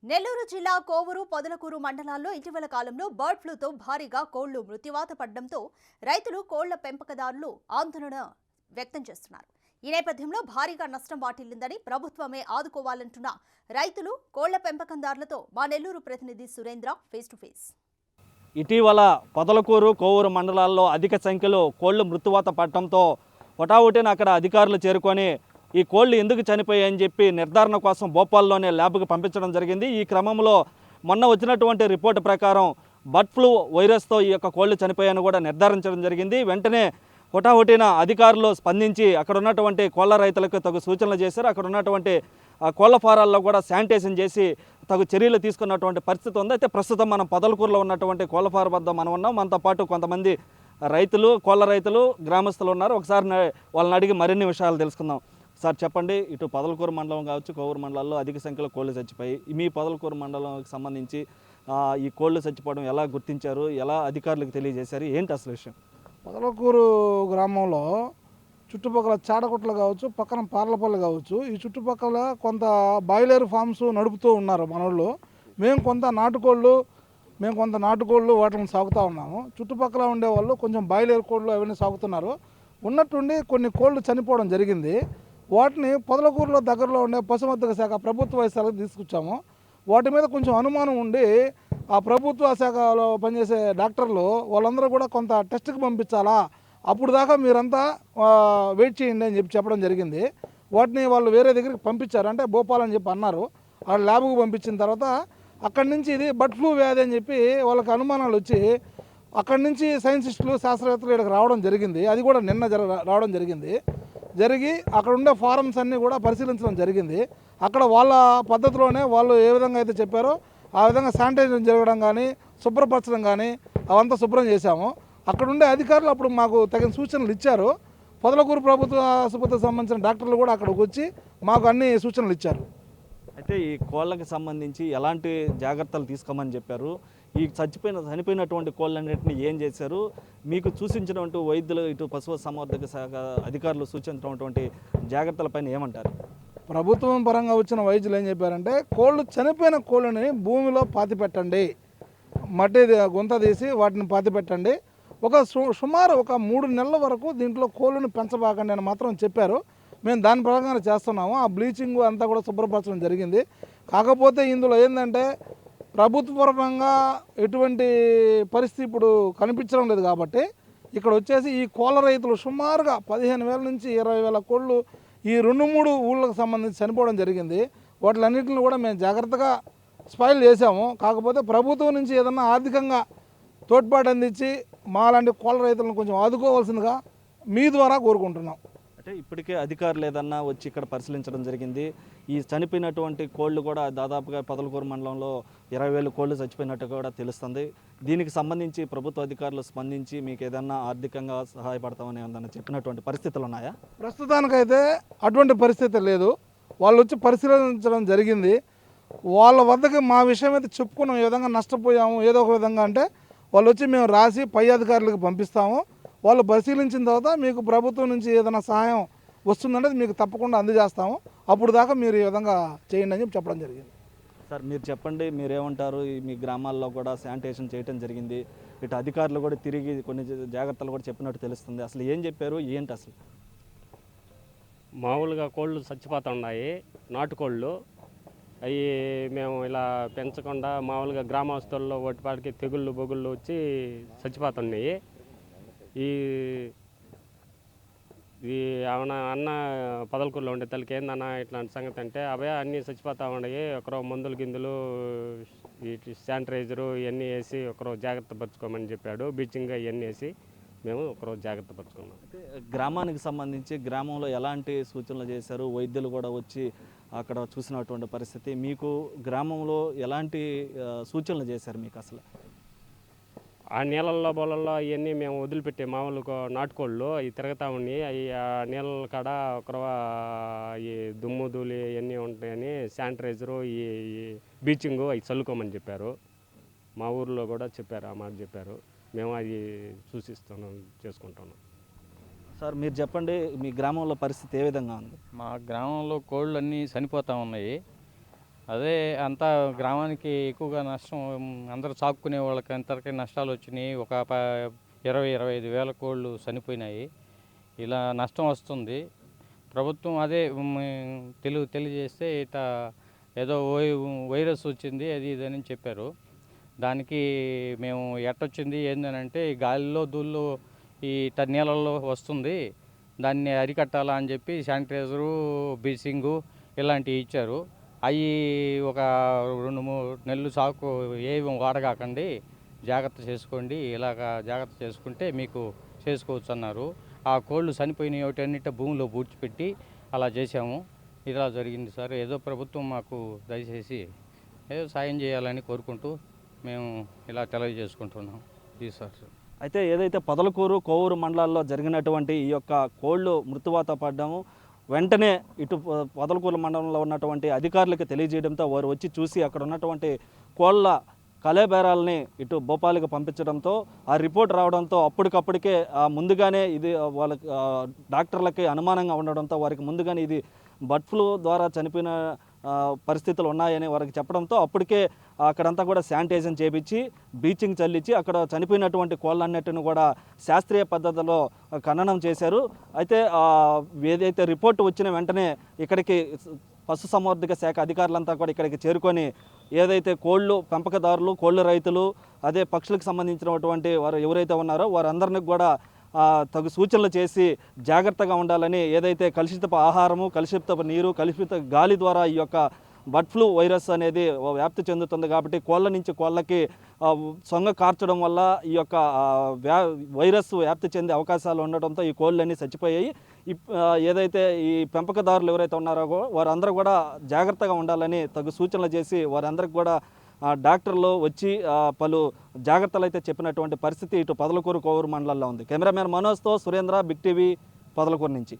నెల్లూరు జిల్లా కోవూరు పొదలకూరు మండలాల్లో ఇటీవల కాలంలో బర్డ్ ఫ్లూతో భారీగా కోళ్లు మృత్యువాత పడడంతో రైతులు కోళ్ల పెంపకదారులు ఆందోళన వ్యక్తం చేస్తున్నారు. ఈ నేపథ్యంలో భారీగా నష్టం వాటిల్లిందని ప్రభుత్వమే ఆదుకోవాలంటున్న రైతులు కోళ్ల పెంపకందారులతో మా నెల్లూరు ప్రతినిధి సురేంద్ర ఫేస్ టు ఫేస్. ఇటీవల పొదలకూరు కోవూరు మండలాల్లో అధిక సంఖ్యలో కోళ్లు మృత్యువాత పడటంతో హుటాహుటిన అక్కడ అధికారులు చేరుకొని ఈ కోళ్లు ఎందుకు చనిపోయాయని చెప్పి నిర్ధారణ కోసం భోపాల్లోనే ల్యాబ్కు పంపించడం జరిగింది. ఈ క్రమంలో మొన్న వచ్చినటువంటి రిపోర్టు ప్రకారం బర్డ్ ఫ్లూ వైరస్తో ఈ యొక్క కోళ్లు చనిపోయాయని కూడా నిర్ధారించడం జరిగింది. వెంటనే హుటాహుటిన అధికారులు స్పందించి అక్కడ ఉన్నటువంటి కోళ్ల రైతులకు తగు సూచనలు చేశారు. అక్కడ ఉన్నటువంటి కోళ్ల ఫారాల్లో కూడా శానిటైజేషన్ చేసి తగు చర్యలు తీసుకున్నటువంటి పరిస్థితి ఉంది. అయితే ప్రస్తుతం మనం పొదలకూరులో ఉన్నటువంటి కోళ్ల ఫారం వద్ద మనం ఉన్నాం. మనతో పాటు కొంతమంది రైతులు, కోళ్ల రైతులు, గ్రామస్తులు ఉన్నారు. ఒకసారి వాళ్ళని అడిగి మరిన్ని విషయాలు తెలుసుకుందాం. సార్ చెప్పండి, ఇటు పొదలకూరు మండలం కావచ్చు, కోవూరు మండలాల్లో అధిక సంఖ్యలో కోళ్లు చచ్చిపోయి మీ పొదలకూరు మండలంకి సంబంధించి ఈ కోళ్లు చచ్చిపోవడం ఎలా గుర్తించారు, ఎలా అధికారులకు తెలియజేశారు, ఏంటి అసలు విషయం? పొదలకూరు గ్రామంలో చుట్టుపక్కల చాడకొట్లు కావచ్చు, పక్కన పార్లపల్లి కావచ్చు, ఈ చుట్టుపక్కల కొంత బాయిలర్ ఫామ్స్ నడుపుతూ ఉన్నారు మనోళ్ళు. మేము కొంత నాటుకోళ్ళు వాటిని సాగుతూ ఉన్నాము. చుట్టుపక్కల ఉండేవాళ్ళు కొంచెం బాయిలర్ కోళ్ళు అవన్నీ సాగుతున్నారు. ఉన్నట్టుండి కొన్ని కోళ్ళు చనిపోవడం జరిగింది. వాటిని పొదలకూరులో దగ్గరలో ఉండే పశువైద్య శాఖ ప్రభుత్వ వైద్యశాలకు తీసుకొచ్చాము. వాటి మీద కొంచెం అనుమానం ఉండి ఆ ప్రభుత్వ శాఖలో పనిచేసే డాక్టర్లు వాళ్ళందరూ కూడా కొంత టెస్ట్కి పంపించాలా, అప్పుడు దాకా మీరంతా వెయిట్ చేయండి అని చెప్పడం జరిగింది. వాటిని వాళ్ళు వేరే దగ్గరికి పంపించారు, అంటే భోపాల్ అని చెప్పి అన్నారు. ఆ ల్యాబ్కు పంపించిన తర్వాత అక్కడి నుంచి ఇది బర్డ్ ఫ్లూ వ్యాధి అని చెప్పి వాళ్ళకి అనుమానాలు వచ్చి అక్కడి నుంచి సైంటిస్టులు, శాస్త్రవేత్తలు ఇక్కడికి రావడం జరిగింది. అది కూడా నిన్న రావడం జరిగి అక్కడ ఉండే ఫారమ్స్ అన్నీ కూడా పరిశీలించడం జరిగింది. అక్కడ వాళ్ళ పద్ధతిలోనే వాళ్ళు ఏ విధంగా అయితే చెప్పారో ఆ విధంగా శానిటైజేషన్ జరగడం కానీ, శుభ్రపరచడం కానీ అవంతా శుభ్రం చేశాము. అక్కడ ఉండే అధికారులు అప్పుడు మాకు తగిన సూచనలు ఇచ్చారు. పొదలకూరు ప్రభుత్వ ఆసుపత్రికి సంబంధించిన డాక్టర్లు కూడా అక్కడికి వచ్చి మాకు అన్ని సూచనలు ఇచ్చారు. అయితే ఈ కోళ్ళకి సంబంధించి ఎలాంటి జాగ్రత్తలు తీసుకోమని చెప్పారు? ఈ చనిపోయినటువంటి కోళ్ళన్నింటినీ ఏం చేశారు? మీకు సూచించినటువంటి వైద్యులు, ఇటు పశుసంవర్ధక శాఖ అధికారులు సూచించినటువంటి జాగ్రత్తలపైన ఏమంటారు? ప్రభుత్వం పరంగా వచ్చిన వైద్యులు ఏం చెప్పారంటే, చనిపోయిన కోళ్ళని భూమిలో పాతిపెట్టండి, మట్టి గుంత తీసి వాటిని పాతిపెట్టండి, సుమారు 3 నెలల వరకు దీంట్లో కోళ్ళను పెంచబాకండి అని మాత్రం చెప్పారు. మేము దాని ప్రకారం చేస్తున్నాము. ఆ బ్లీచింగ్ అంతా కూడా శుభ్రపరచడం జరిగింది. కాకపోతే ఇందులో ఏంటంటే ప్రభుత్వపరంగా ఎటువంటి పరిస్థితి ఇప్పుడు కనిపించడం లేదు. కాబట్టి ఇక్కడ వచ్చేసి ఈ కోళ్ళ రైతులు సుమారుగా 15,000 నుంచి 20,000 కోళ్ళు ఈ 2-3 ఊళ్ళకు సంబంధించి చనిపోవడం జరిగింది. వాటిలన్నింటిని కూడా మేము జాగ్రత్తగా స్పాయిల్ చేసాము. కాకపోతే ప్రభుత్వం నుంచి ఏదన్నా ఆర్థికంగా తోడ్పాటు అందించి మాలాంటి కోళ్ళ రైతులను కొంచెం ఆదుకోవాల్సిందిగా మీ ద్వారా కోరుకుంటున్నాం. అంటే ఇప్పటికే అధికారులు ఏదన్నా వచ్చి ఇక్కడ పరిశీలించడం జరిగింది. ఈ చనిపోయినటువంటి కోళ్ళు కూడా దాదాపుగా పొదలకూరు మండలంలో 20,000 కోళ్ళు చచ్చిపోయినట్టు కూడా తెలుస్తుంది. దీనికి సంబంధించి ప్రభుత్వ అధికారులు స్పందించి మీకు ఏదన్నా ఆర్థికంగా సహాయపడతామని ఏమన్నా చెప్పినటువంటి పరిస్థితులు ఉన్నాయా? ప్రస్తుతానికైతే అటువంటి పరిస్థితి లేదు. వాళ్ళు వచ్చి పరిశీలించడం జరిగింది. వాళ్ళ వద్దకి మా విషయం అయితే చెప్పుకున్నాం, ఏ విధంగా నష్టపోయాము ఏదో ఒక విధంగా అంటే వాళ్ళు వచ్చి మేము రాసి పై అధికారులకు పంపిస్తాము. వాళ్ళు పరిశీలించిన తర్వాత మీకు ప్రభుత్వం నుంచి ఏదైనా సహాయం వస్తుందంటే మీకు తప్పకుండా అందజేస్తాము. అప్పుడు దాకా మీరు ఈ విధంగా చేయండి అని చెప్పడం జరిగింది. సార్ మీరు చెప్పండి, మీరేమంటారు? మీ గ్రామాల్లో కూడా శానిటైజేషన్ చేయడం జరిగింది. ఇటు అధికారులు కూడా తిరిగి కొన్ని జాగ్రత్తలు కూడా చెప్పినట్టు తెలుస్తుంది. అసలు ఏం చెప్పారు, ఏంటి అసలు? మామూలుగా కోళ్ళు చచ్చిపోతున్నాయి, నాటుకోళ్ళు. అవి మేము ఇలా పెంచకుండా మామూలుగా గ్రామస్తుల్లో వాటిపాటికి తెగుళ్ళు బొగుళ్ళు వచ్చి చచ్చిపోతున్నాయి. ఈ అన్న పొదలకూరులో ఉండే తల్లికి ఏందన్నా ఇట్లాంటి సంగతి అంటే, అభయ అన్నీ చచ్చిపోతూ ఉన్నాయి, ఒకరో మందులు గిందులు శానిటైజరు ఇవన్నీ వేసి ఒకరో జాగ్రత్త పరుచుకోమని చెప్పాడు. బ్లీచింగ్ ఇవన్నీ వేసి మేము ఒకరోజు జాగ్రత్త పరుచుకున్నాం. గ్రామానికి సంబంధించి గ్రామంలో ఎలాంటి సూచనలు చేశారు? వైద్యులు కూడా వచ్చి అక్కడ చూసినటువంటి పరిస్థితి, మీకు గ్రామంలో ఎలాంటి సూచనలు చేశారు? మీకు అసలు ఆ నీళ్ళల్లో బోళ్ళల్లో అవన్నీ మేము వదిలిపెట్టే మామూలుగా నాటుకోళ్ళు అవి తిరుగుతూ ఉన్నాయి. అవి ఆ నీళ్ళ కాడ ఒకరవ ఈ దుమ్ము ధూళి ఇవన్నీ ఉంటాయని శానిటైజరు ఈ బ్లీచింగు అవి చల్లుకోమని చెప్పారు. మా ఊర్లో కూడా చెప్పారు, ఆ మాట చెప్పారు. మేము అది చేసుకుంటున్నాం. సార్ మీరు చెప్పండి, మీ గ్రామంలో పరిస్థితి ఏ విధంగా ఉంది? మా గ్రామంలో కోళ్ళు అన్నీ చనిపోతూ ఉన్నాయి. అదే అంతా గ్రామానికి ఎక్కువగా నష్టం, అందరూ సాకుకునే వాళ్ళకి అంతవరకు నష్టాలు వచ్చినాయి. ఒక 20-25 వేల కోళ్ళు చనిపోయినాయి. ఇలా నష్టం వస్తుంది. ప్రభుత్వం అదే తెలియజేస్తే ఇట ఏదో వైరస్ వచ్చింది అది ఇదని చెప్పారు. దానికి మేము ఎట్టొచ్చింది ఏందనంటే ఈ గాలిలో ధూళిలో ఈ నీళ్ళల్లో వస్తుంది, దాన్ని అరికట్టాలా అని చెప్పి శానిటైజరు, బ్లీచింగు ఇలాంటివి ఇచ్చారు. అవి ఒక 2-3 నెలలు సాకు ఏమి వాడగాకండి, జాగ్రత్త చేసుకోండి, ఇలాగా జాగ్రత్త చేసుకుంటే మీకు చేసుకోవచ్చు అన్నారు. ఆ కోళ్ళు చనిపోయిన వాటన్నిటి భూమిలో పూడ్చిపెట్టి అలా చేసాము. ఇలా జరిగింది సార్. ఏదో ప్రభుత్వం మాకు దయచేసి ఏదో సాయం చేయాలని కోరుకుంటూ మేము ఇలా తెలియజేసుకుంటున్నాం. ఇది సార్. అయితే ఏదైతే పొదలకూరు కోవూరు మండలాల్లో జరిగినటువంటి ఈ యొక్క కోళ్ళు మృత్యువాత పడ్డాము వెంటనే ఇటు పొదలకూరు మండలంలో ఉన్నటువంటి అధికారులకు తెలియజేయడంతో వారు వచ్చి చూసి అక్కడ ఉన్నటువంటి కోళ్ళ కళేబేరాలని ఇటు భోపాల్కి పంపించడంతో ఆ రిపోర్ట్ రావడంతో అప్పటికప్పటికే ముందుగానే ఇది వాళ్ళకి డాక్టర్లకి అనుమానంగా ఉండడంతో వారికి ముందుగానే ఇది బర్డ్ ఫ్లూ ద్వారా చనిపోయిన పరిస్థితులు ఉన్నాయని వారికి చెప్పడంతో అప్పటికే అక్కడంతా కూడా శానిటైజేషన్ చేపించి బ్లీచింగ్ చల్లించి అక్కడ చనిపోయినటువంటి కోళ్ళన్నిటిని కూడా శాస్త్రీయ పద్ధతిలో ఖననం చేశారు. అయితే ఏదైతే రిపోర్ట్ వచ్చిన వెంటనే ఇక్కడికి పశుసంవర్ధక శాఖ అధికారులంతా కూడా ఇక్కడికి చేరుకొని ఏదైతే కోళ్ళు పెంపకదారులు, కోళ్ళు రైతులు, అదే పక్షులకు సంబంధించినటువంటి వారు ఎవరైతే ఉన్నారో వారందరినీ కూడా తగు సూచనలు చేసి జాగ్రత్తగా ఉండాలని, ఏదైతే కలుషితపు ఆహారము, కలుషితపు నీరు, కలుషిత గాలి ద్వారా ఈ యొక్క బర్డ్ ఫ్లూ వైరస్ అనేది వ్యాప్తి చెందుతుంది కాబట్టి కోళ్ళ నుంచి కోళ్ళకి సొంగ కార్చడం వల్ల ఈ యొక్క వైరస్ వ్యాప్తి చెందే అవకాశాలు ఉండడంతో ఈ కోళ్ళన్నీ చచ్చిపోయాయి. ఏదైతే ఈ పెంపకదారులు ఎవరైతే ఉన్నారో వారందరూ కూడా జాగ్రత్తగా ఉండాలని తగు సూచనలు చేసి వారందరికి కూడా డాక్టర్లు వచ్చి పలు జాగ్రత్తలు అయితే చెప్పినటువంటి పరిస్థితి ఇటు పొదలకూరు కోవూరు మండలాల్లో ఉంది. కెమెరామెన్ మనోజ్తో సురేంద్ర, బిగ్ టీవీ, పొదలకూరు నుంచి.